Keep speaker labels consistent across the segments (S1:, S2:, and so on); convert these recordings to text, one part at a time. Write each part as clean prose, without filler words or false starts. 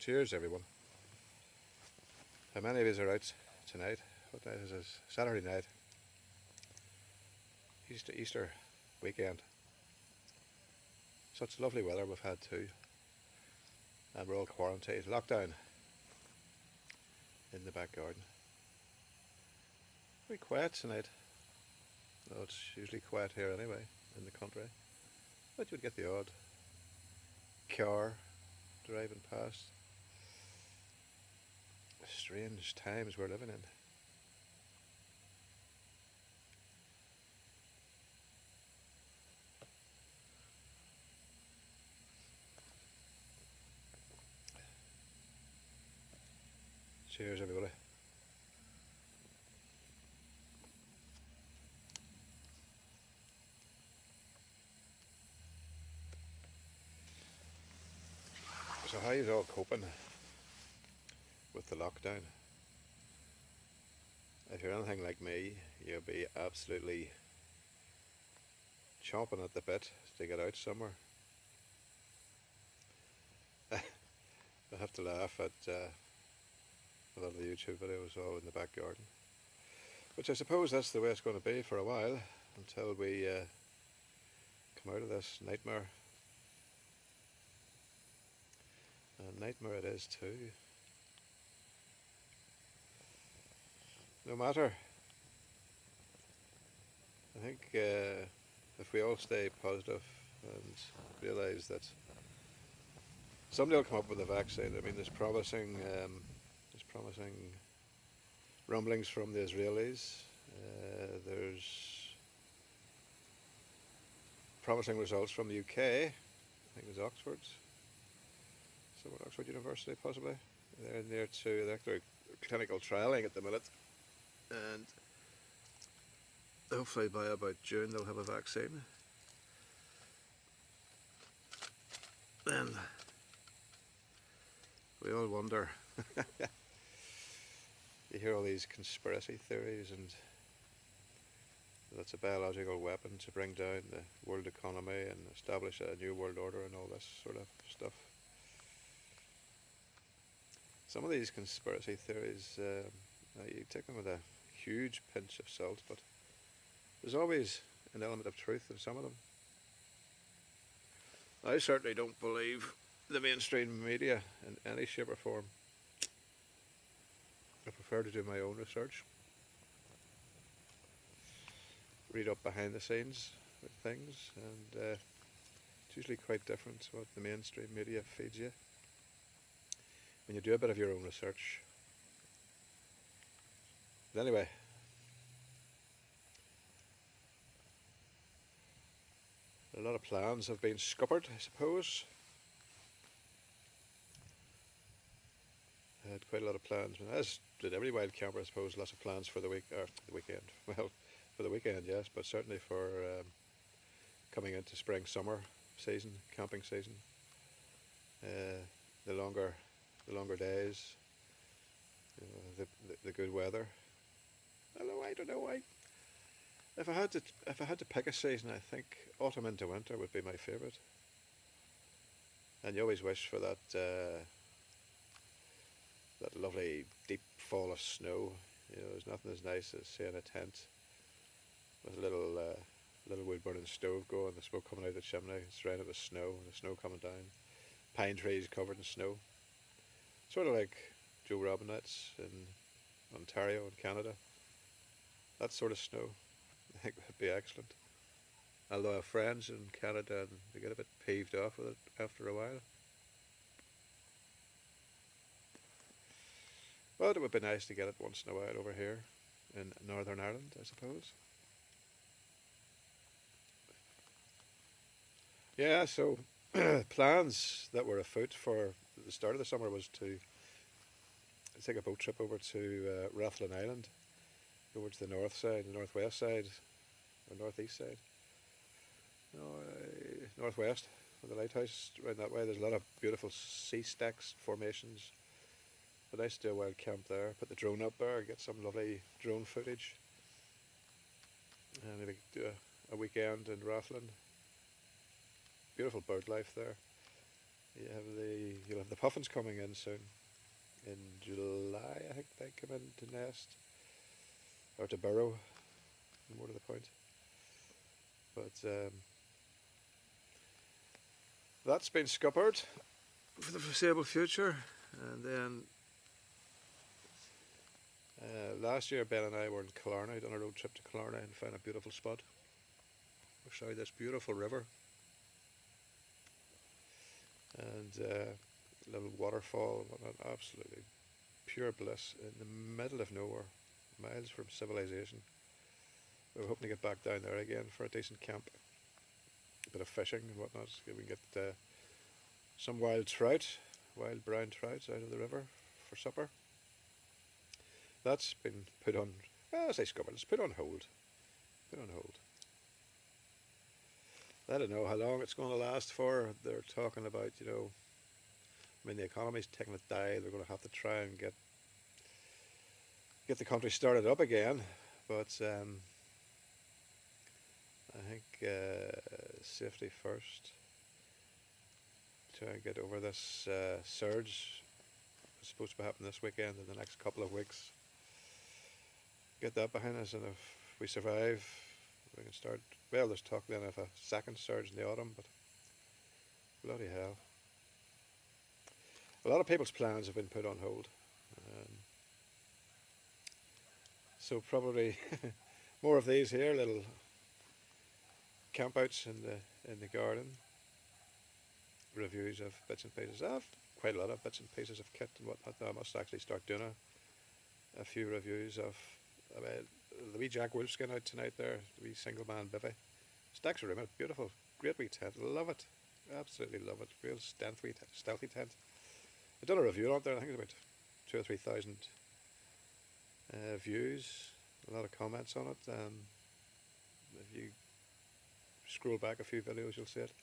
S1: Cheers, everyone. How many of you are out tonight? What night is this? Saturday night. Easter weekend. Such lovely weather we've had too. And we're all quarantined, locked down in the back garden. Very quiet tonight. Though it's usually quiet here anyway, in the country. But you'd get the odd car driving past. Strange times we're living in. Cheers, everybody. So how are you all coping with the lockdown? If you're anything like me, you'll be absolutely chomping at the bit to get out somewhere. I have to laugh at a lot of the YouTube videos all in the back garden, which I suppose that's the way it's going to be for a while until we come out of this nightmare. And nightmare it is too. No matter, I think if we all stay positive and realise that somebody will come up with a vaccine. I mean, there's promising rumblings from the Israelis. There's promising results from the UK. I think it was Oxford. Somewhere Oxford University, possibly. They're near to they're clinical trialling at the minute, and hopefully by about June they'll have a vaccine. And we all wonder. You hear all these conspiracy theories, and that's a biological weapon to bring down the world economy and establish a new world order and all this sort of stuff. Some of these conspiracy theories, you take them with a huge pinch of salt, but there's always an element of truth in some of them. I certainly don't believe the mainstream media in any shape or form. I prefer to do my own research, read up behind the scenes with things, and it's usually quite different to what the mainstream media feeds you when you do a bit of your own research. But anyway, a lot of plans have been scuppered, I suppose. I had quite a lot of plans, as did every wild camper, I suppose. Lots of plans for the weekend. Well, for the weekend, yes, but certainly for coming into spring, summer season, camping season. The longer days, the good weather. Although I don't know why. If I had to pick a season, I think autumn into winter would be my favourite. And you always wish for that lovely deep fall of snow. You know, there's nothing as nice as seeing a tent with a little wood burning stove going, the smoke coming out of the chimney, surrounded with snow, and the snow coming down, pine trees covered in snow. Sort of like Joe Robinette's in Ontario in Canada. That sort of snow, I think, would be excellent. Although I have friends in Canada and they get a bit peeved off with it after a while. But it would be nice to get it once in a while over here in Northern Ireland, I suppose. Yeah, so plans that were afoot for the start of the summer was to take a boat trip over to Rathlin Island, over to the north side, the northwest side, or northeast side. No, northwest, with the lighthouse around that way. There's a lot of beautiful sea stacks, formations. But nice to do a wild camp there. Put the drone up there, get some lovely drone footage. And maybe do a weekend in Rathlin. Beautiful bird life there. You'll have the puffins coming in soon. In July, I think they come in to nest or to burrow. More to the point. But that's been scuppered for the foreseeable future. And then last year, Ben and I were in Killarney, done a road trip to Killarney, and found a beautiful spot beside this beautiful river, and a little waterfall and whatnot. Absolutely pure bliss in the middle of nowhere, miles from civilization. We were hoping to get back down there again for a decent camp, a bit of fishing and whatnot. So we can get some wild trout, wild brown trout out of the river for supper. That's been put on, well, as I discovered, it's put on hold. Put on hold. I don't know how long it's going to last for. They're talking about, I mean, the economy's taking a dive. They're going to have to try and get the country started up again. But I think safety first. Try and get over this surge. It's supposed to be happening this weekend in the next couple of weeks. Get that behind us, and if we survive, we can start. Well, there's talk then of a second surge in the autumn, but bloody hell. A lot of people's plans have been put on hold. So probably more of these here, little campouts in the garden. Reviews of bits and pieces. I have quite a lot of bits and pieces of kit and whatnot. I must actually start doing a few reviews of. I mean, the wee Jack Wolfskin out tonight there, the wee single man bivvy. Stacks of room out, beautiful, great wee tent, love it, absolutely love it, real stealthy tent. I've done a review on there, I think it's about 2,000 or 3,000 views, a lot of comments on it. If you scroll back a few videos you'll see it.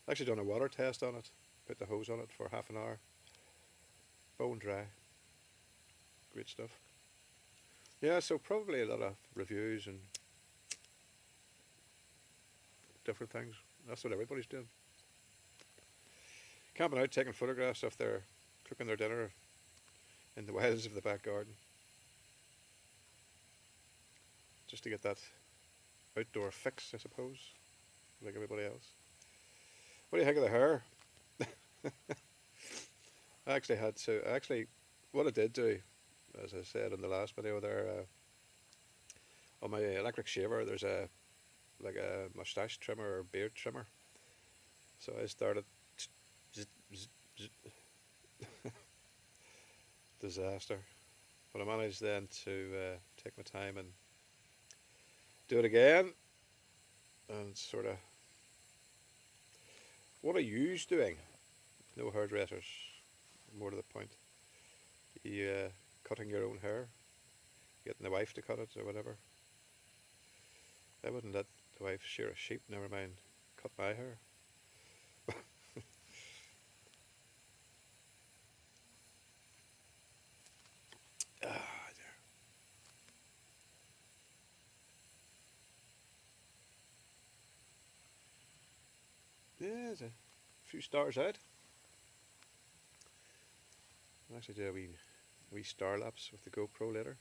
S1: I've actually done a water test on it, put the hose on it for half an hour, bone dry, great stuff. Yeah, so probably a lot of reviews and different things. That's what everybody's doing. Camping out, taking photographs of their cooking their dinner in the wilds of the back garden. Just to get that outdoor fix, I suppose, like everybody else. What do you think of the hair? What I did do, as I said in the last video there, on my electric shaver there's a moustache trimmer or beard trimmer. So I started disaster. But I managed then to take my time and do it again, and sort of, what are you doing? No hairdressers, more to the point. You cutting your own hair, getting the wife to cut it or whatever. I wouldn't let the wife shear a sheep, never mind cut my hair. Ah, dear. Yeah, there's a few stars out. I'll actually do a wee star lapse with the GoPro later.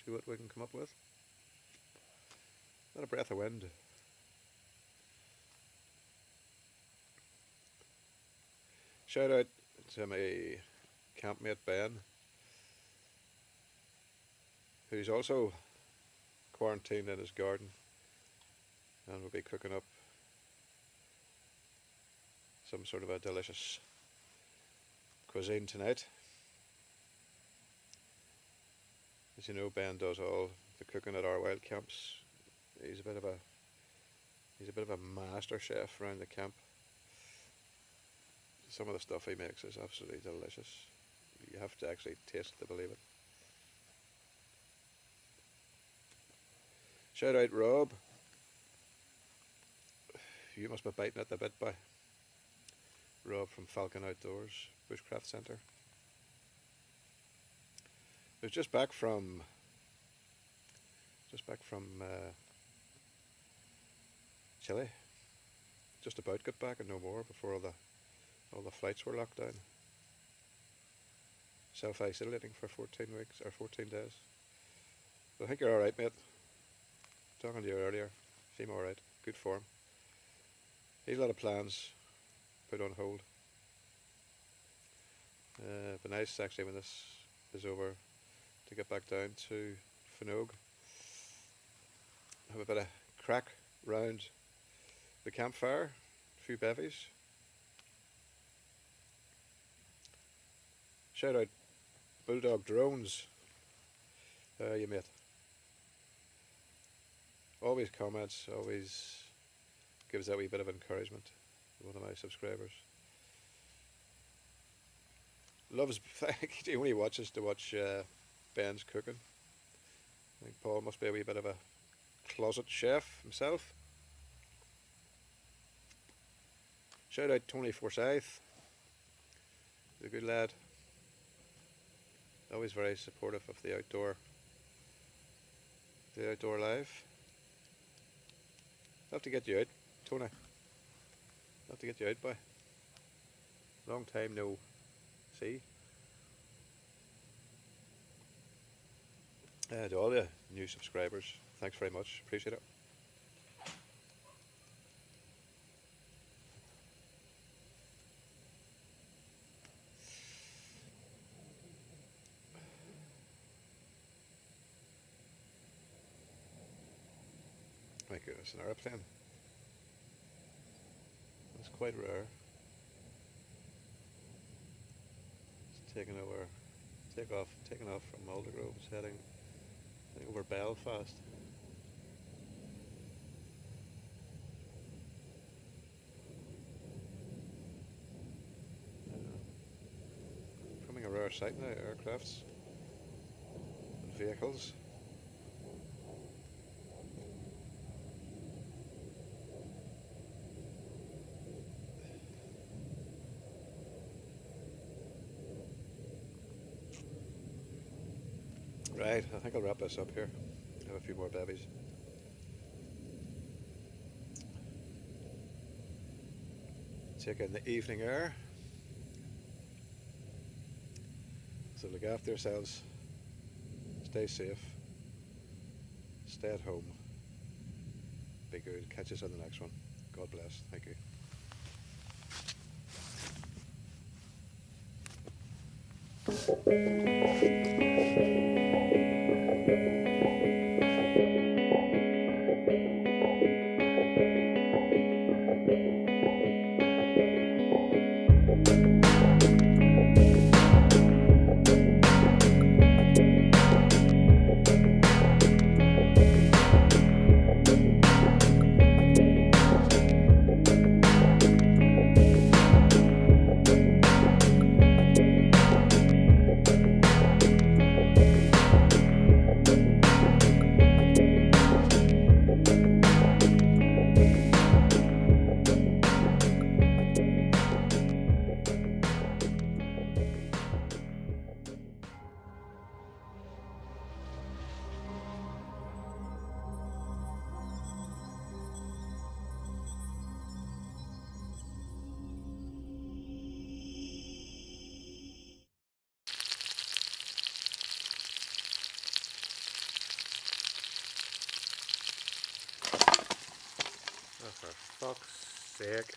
S1: See what we can come up with. Not a breath of wind. Shout out to my campmate Ben, who's also quarantined in his garden, and will be cooking up some sort of a delicious cuisine tonight. As you know, Ben does all the cooking at our wild camps. He's a bit of a master chef around the camp. Some of the stuff he makes is absolutely delicious. You have to actually taste it to believe it. Shout out Rob. You must be biting at the bit by. Rob from Falcon Outdoors Bushcraft Centre. I was just back from Chile. just about got back and no more before all the flights were locked down. Self-isolating for 14 weeks or 14 days. But I think you're alright, mate. Talking to you earlier, seem alright, good form. He's a lot of plans put on hold. But nice actually when this is over to get back down to Finogue. Have a bit of crack round the campfire, a few bevies. Shout out Bulldog Drones. How are you, mate? Always comments, always gives that wee bit of encouragement. One of my subscribers. Loves, he only watches to watch Ben's cooking. I think Paul must be a wee bit of a closet chef himself. Shout out Tony Forsyth. He's a good lad. Always very supportive of the outdoor life. I'll have to get you out, Tony. I'll have to get you out, boy. Long time no see. To all the new subscribers, thanks very much. Appreciate it. My goodness, an aeroplane. That's quite rare. It's taking off from Aldergrove. It's heading, I think, over Belfast. Becoming a rare sight now, aircrafts and vehicles. Right, I think I'll wrap this up here. I have a few more bevies. Take in the evening air. So look after yourselves. Stay safe. Stay at home. Be good. Catch us on the next one. God bless. Thank you. Oh, for fuck's sake.